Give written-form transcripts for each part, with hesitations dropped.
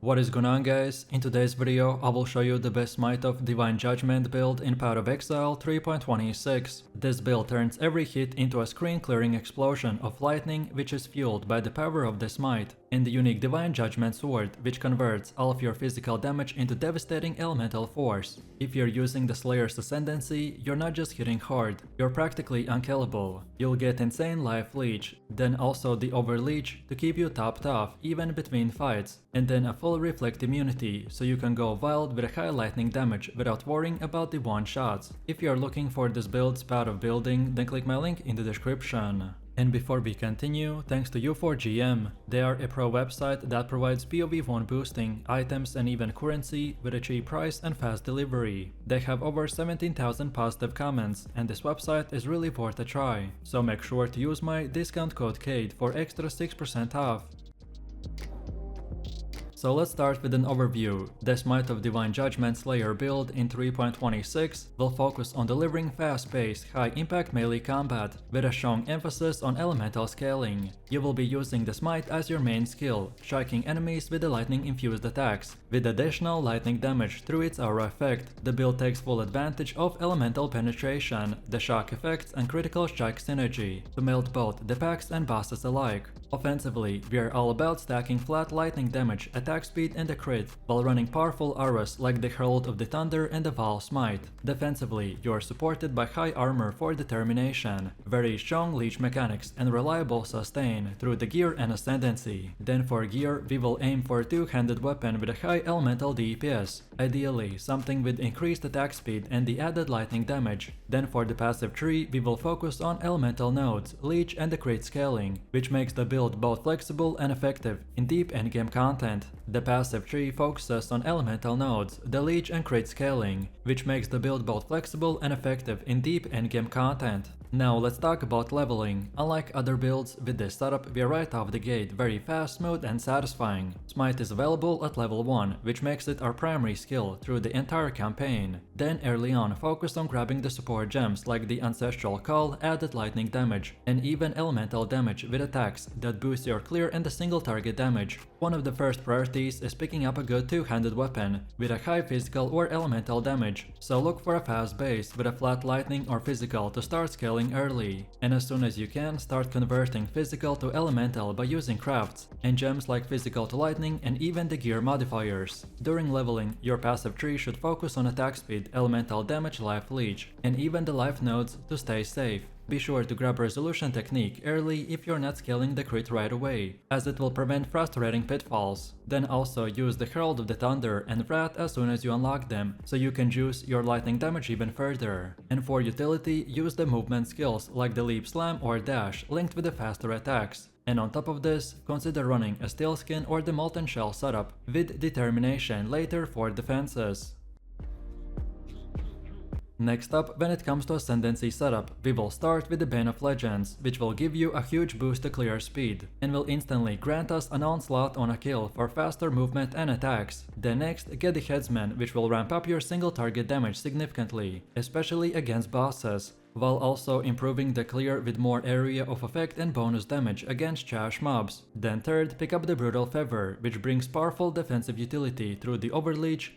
What is going on, guys? In today's video, I will show you the best Smite of Divine Judgement build in Path of Exile 3.26. This build turns every hit into a screen-clearing explosion of lightning which is fueled by the power of the Smite, and the unique Divine Judgement sword which converts all of your physical damage into devastating elemental force. If you're using the Slayer's Ascendancy, you're not just hitting hard, you're practically unkillable. You'll get insane life leech, then also the overleech to keep you topped off even between fights, and then a full reflect immunity so you can go wild with a high lightning damage without worrying about the one-shots. If you are looking for this build's path of building, then click my link in the description. And before we continue, thanks to U4GM, they are a pro website that provides PoE 1 boosting, items and even currency with a cheap price and fast delivery. They have over 17,000 positive comments, and this website is really worth a try. So make sure to use my discount code KADE for extra 6% off. So let's start with an overview. The Smite of Divine Judgement Slayer build in 3.26 will focus on delivering fast-paced, high-impact melee combat with a strong emphasis on elemental scaling. You will be using the Smite as your main skill, striking enemies with the lightning-infused attacks, with additional lightning damage through its aura effect. The build takes full advantage of elemental penetration, the shock effects and critical strike synergy to melt both the packs and bosses alike. Offensively, we are all about stacking flat lightning damage, attack speed and the crit, while running powerful auras like the Herald of the Thunder and the Val Smite. Defensively, you are supported by high armor for determination, very strong leech mechanics and reliable sustain through the gear and Ascendancy. Then for gear, we will aim for a two-handed weapon with a high elemental DPS, ideally something with increased attack speed and the added lightning damage. Then for the passive tree, we will focus on elemental nodes, leech and the crit scaling, which makes the build both flexible and effective in deep endgame content. The passive tree focuses on elemental nodes, the leech and crit scaling, which makes the build both flexible and effective in deep endgame content. Now let's talk about leveling. Unlike other builds, with this setup we are right off the gate very fast, smooth and satisfying. Smite is available at level 1, which makes it our primary skill through the entire campaign. Then early on focus on grabbing the support gems like the Ancestral Call, added lightning damage, and even elemental damage with attacks that boost your clear and the single target damage. One of the first priorities is picking up a good two-handed weapon with a high physical or elemental damage, so look for a fast base with a flat lightning or physical to start scaling early, and as soon as you can, start converting physical to elemental by using crafts and gems like physical to lightning and even the gear modifiers. During leveling, your passive tree should focus on attack speed, elemental damage, life leech, and even the life nodes to stay safe. Be sure to grab Resolution Technique early if you're not scaling the crit right away, as it will prevent frustrating pitfalls. Then also use the Herald of the Thunder and Wrath as soon as you unlock them, so you can juice your lightning damage even further. And for utility, use the movement skills like the Leap Slam or Dash linked with the faster attacks. And on top of this, consider running a Steel Skin or the Molten Shell setup with Determination later for defenses. Next up, when it comes to Ascendancy setup, we will start with the Bane of Legends, which will give you a huge boost to clear speed, and will instantly grant us an onslaught on a kill for faster movement and attacks. Then next, get the Headsman, which will ramp up your single target damage significantly, especially against bosses, while also improving the clear with more area of effect and bonus damage against trash mobs. Then third, pick up the Brutal Feather, which brings powerful defensive utility through the overleech,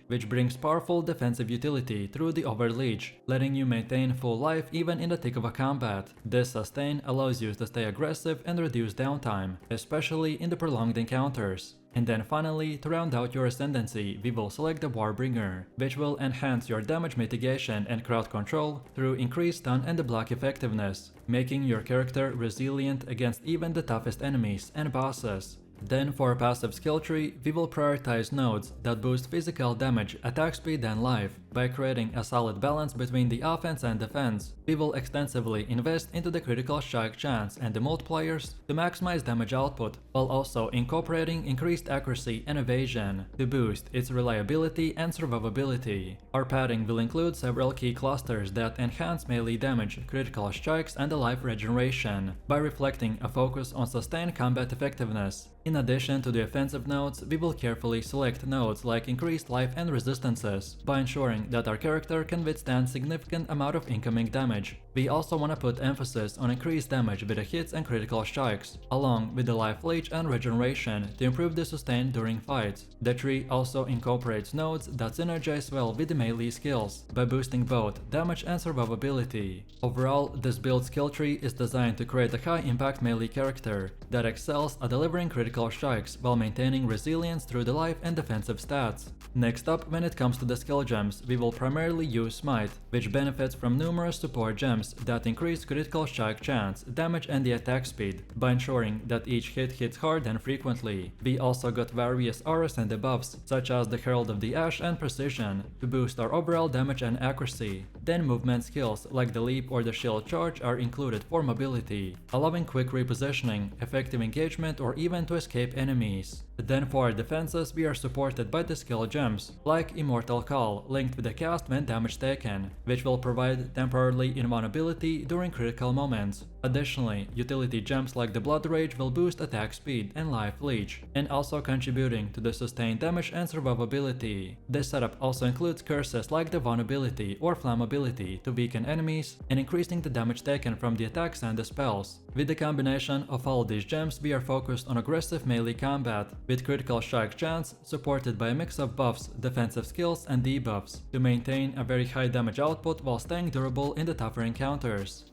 letting you maintain full life even in the thick of a combat. This sustain allows you to stay aggressive and reduce downtime, especially in the prolonged encounters. And then finally, to round out your Ascendancy, we will select the Warbringer, which will enhance your damage mitigation and crowd control through increased stun and the block effectiveness, making your character resilient against even the toughest enemies and bosses. Then for passive skill tree, we will prioritize nodes that boost physical damage, attack speed and life. By creating a solid balance between the offense and defense, we will extensively invest into the critical strike chance and the multipliers to maximize damage output, while also incorporating increased accuracy and evasion to boost its reliability and survivability. Our padding will include several key clusters that enhance melee damage, critical strikes and the life regeneration, by reflecting a focus on sustained combat effectiveness. In addition to the offensive nodes, we will carefully select nodes like increased life and resistances, by ensuring ensuring that our character can withstand significant amount of incoming damage. We also want to put emphasis on increased damage with the hits and critical strikes, along with the life leech and regeneration to improve the sustain during fights. The tree also incorporates nodes that synergize well with the melee skills by boosting both damage and survivability. Overall, this build skill tree is designed to create a high impact melee character that excels at delivering critical strikes while maintaining resilience through the life and defensive stats. Next up, when it comes to the skill gems, we will primarily use Smite, which benefits from numerous support gems that increase critical strike chance, damage and the attack speed by ensuring that each hit hits hard and frequently. We also got various auras and debuffs such as the Herald of the Ash and Precision to boost our overall damage and accuracy. Then movement skills like the leap or the shield charge are included for mobility, allowing quick repositioning, effective engagement or even to escape enemies. Then for our defenses, we are supported by the skill gems like Immortal Call linked with the cast when damage taken, which will provide temporarily invulnerability during critical moments. Additionally, utility gems like the Blood Rage will boost attack speed and life leech, and also contributing to the sustained damage and survivability. This setup also includes curses like the vulnerability or flammability to weaken enemies and increasing the damage taken from the attacks and the spells. With the combination of all these gems, we are focused on aggressive melee combat with critical strike chance supported by a mix of buffs, defensive skills and debuffs to maintain a very high damage output while staying durable in the tougher encounters.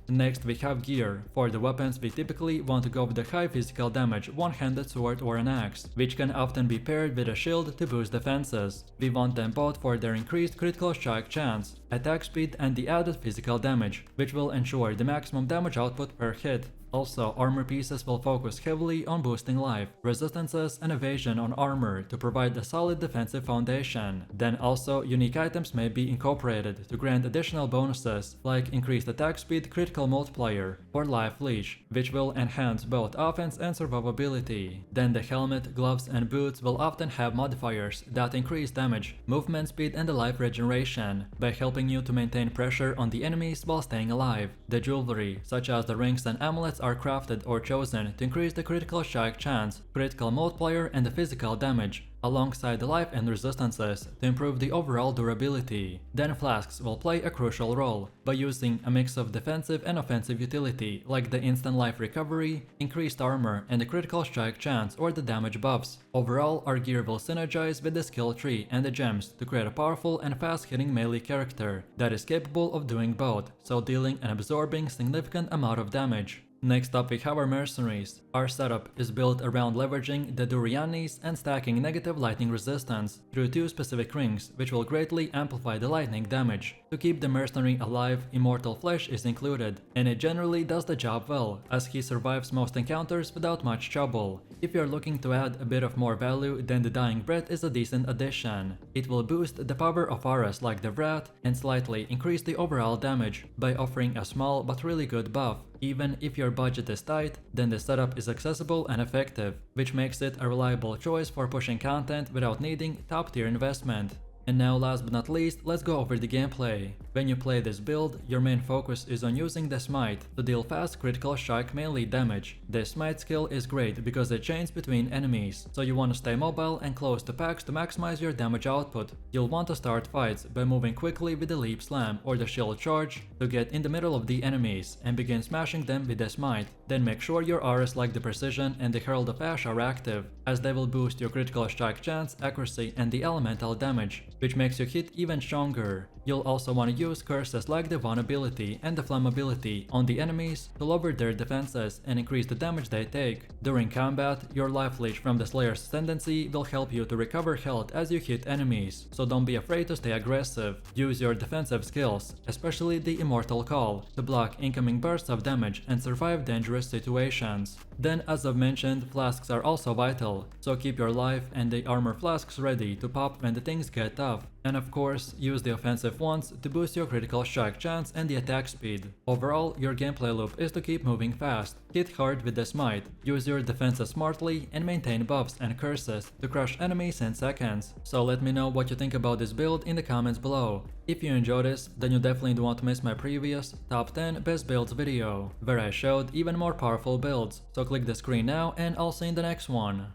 Next we have gear. For the weapons we typically want to go with a high physical damage one-handed sword or an axe, which can often be paired with a shield to boost defenses. We want them both for their increased critical strike chance, attack speed and the added physical damage, which will ensure the maximum damage output per hit. Also, armor pieces will focus heavily on boosting life, resistances and evasion on armor to provide a solid defensive foundation. Then also, unique items may be incorporated to grant additional bonuses like increased attack speed, critical multiplier, or life leech, which will enhance both offense and survivability. Then the helmet, gloves and boots will often have modifiers that increase damage, movement speed and the life regeneration by helping you to maintain pressure on the enemies while staying alive. The jewelry, such as the rings and amulets, are crafted or chosen to increase the critical strike chance, critical multiplier and the physical damage, alongside the life and resistances to improve the overall durability. Then flasks will play a crucial role by using a mix of defensive and offensive utility like the instant life recovery, increased armor and the critical strike chance or the damage buffs. Overall, our gear will synergize with the skill tree and the gems to create a powerful and fast-hitting melee character that is capable of doing both, so dealing and absorbing significant amount of damage. Next up we have our Mercenaries. Our setup is built around leveraging the Durianis and stacking negative lightning resistance through two specific rings, which will greatly amplify the lightning damage. To keep the Mercenary alive, Immortal Flesh is included, and it generally does the job well, as he survives most encounters without much trouble. If you're looking to add a bit of more value, then the Dying Breath is a decent addition. It will boost the power of auras like the Wrath and slightly increase the overall damage by offering a small but really good buff. Even if your budget is tight, then the setup is accessible and effective, which makes it a reliable choice for pushing content without needing top-tier investment. And now last but not least, let's go over the gameplay. When you play this build, your main focus is on using the Smite to deal fast critical strike melee damage. The Smite skill is great because it chains between enemies, so you want to stay mobile and close to packs to maximize your damage output. You'll want to start fights by moving quickly with the leap slam or the shield charge to get in the middle of the enemies and begin smashing them with the Smite. Then make sure your auras like the Precision and the Herald of Ash are active, as they will boost your critical strike chance, accuracy and the elemental damage, which makes you hit even stronger. You'll also want to use curses like the vulnerability and the flammability on the enemies to lower their defenses and increase the damage they take. During combat, your life leech from the Slayer's Ascendancy will help you to recover health as you hit enemies, so don't be afraid to stay aggressive. Use your defensive skills, especially the Immortal Call, to block incoming bursts of damage and survive dangerous situations. Then, as I've mentioned, flasks are also vital, so keep your life and the armor flasks ready to pop when the things get tough. And of course, use the offensive ones to boost your critical strike chance and the attack speed. Overall, your gameplay loop is to keep moving fast, hit hard with the Smite, use your defenses smartly, and maintain buffs and curses to crush enemies in seconds. So let me know what you think about this build in the comments below. If you enjoyed this, then you definitely don't want to miss my previous top 10 best builds video, where I showed even more powerful builds, so click the screen now and I'll see you in the next one.